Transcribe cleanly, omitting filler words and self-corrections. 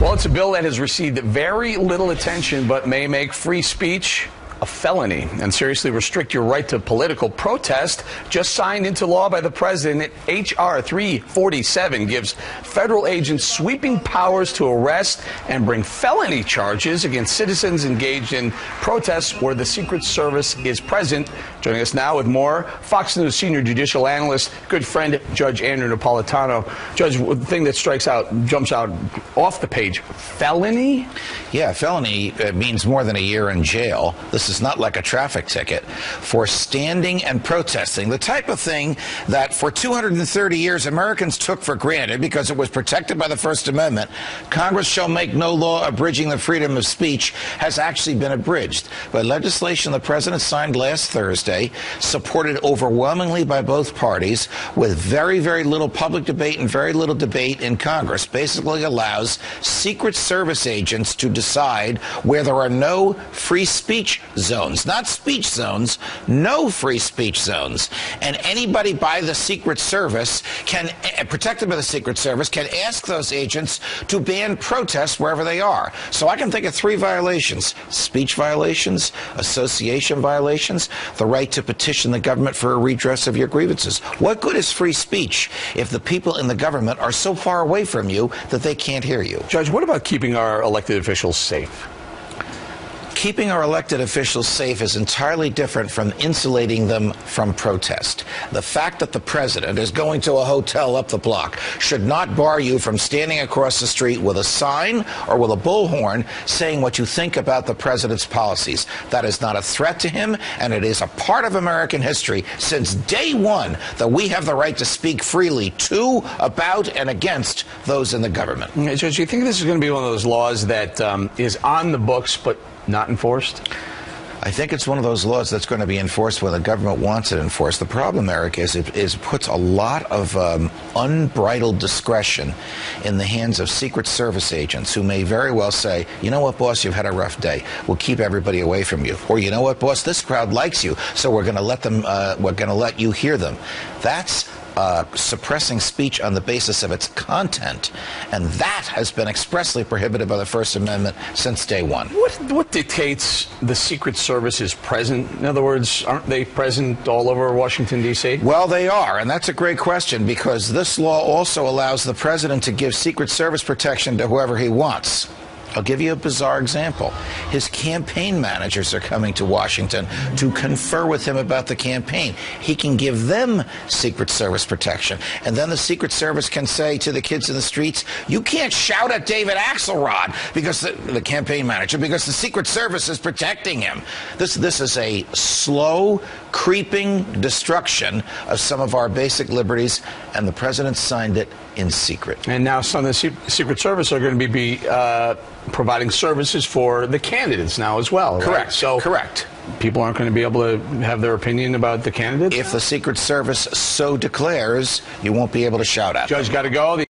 Well, it's a bill that has received very little attention but may make free speech a felony and seriously restrict your right to political protest. Just signed into law by the president, H.R. 347 gives federal agents sweeping powers to arrest and bring felony charges against citizens engaged in protests where the Secret Service is present. Joining us now with more, Fox News senior judicial analyst, good friend, Judge Andrew Napolitano. Judge, the thing that jumps out off the page, felony? Yeah, felony means more than a year in jail. This is not like a traffic ticket for standing and protesting, the type of thing that for 230 years Americans took for granted because it was protected by the First Amendment. Congress shall make no law abridging the freedom of speech has actually been abridged by legislation the president signed last Thursday, supported overwhelmingly by both parties, with very, very little public debate and very little debate in Congress. Basically allows Secret Service agents to decide where there are no free speech zones, not speech zones, no free speech zones. And anybody by the Secret Service can, protected by the Secret Service, can ask those agents to ban protests wherever they are. So I can think of 3 violations: speech violations, association violations, the right to petition the government for a redress of your grievances. What good is free speech if the people in the government are so far away from you that they can't hear you? Judge, what about keeping our elected officials safe? Keeping our elected officials safe is entirely different from insulating them from protest. The fact that the president is going to a hotel up the block should not bar you from standing across the street with a sign or with a bullhorn saying what you think about the president's policies. That is not a threat to him, and it is a part of American history since day one that we have the right to speak freely to, about, and against those in the government. Judge, do you think this is going to be one of those laws that is on the books but not enforced? I think it's one of those laws that's going to be enforced when the government wants it enforced. The problem, Eric, is it puts a lot of unbridled discretion in the hands of Secret Service agents who may very well say, you know what, boss, you've had a rough day. We'll keep everybody away from you. Or, you know what, boss, this crowd likes you, so we're going to let them. We're going to let you hear them. That's suppressing speech on the basis of its content, and that has been expressly prohibited by the First Amendment since day one. What dictates the Secret Service is present? In other words, aren't they present all over Washington, D.C.? Well, they are, and that's a great question, because this law also allows the president to give Secret Service protection to whoever he wants. I'll give you a bizarre example. His campaign managers are coming to Washington to confer with him about the campaign. He can give them Secret Service protection. And then the Secret Service can say to the kids in the streets, you can't shout at David Axelrod, because the campaign manager, because the Secret Service is protecting him. This is a slow, creeping destruction of some of our basic liberties, and the president signed it in secret. And now some of the Secret Service are going to be providing services for the candidates now as well, right? Correct. So correct. People aren't going to be able to have their opinion about the candidates? If the Secret Service so declares, you won't be able to shout at them. Judge, got to go.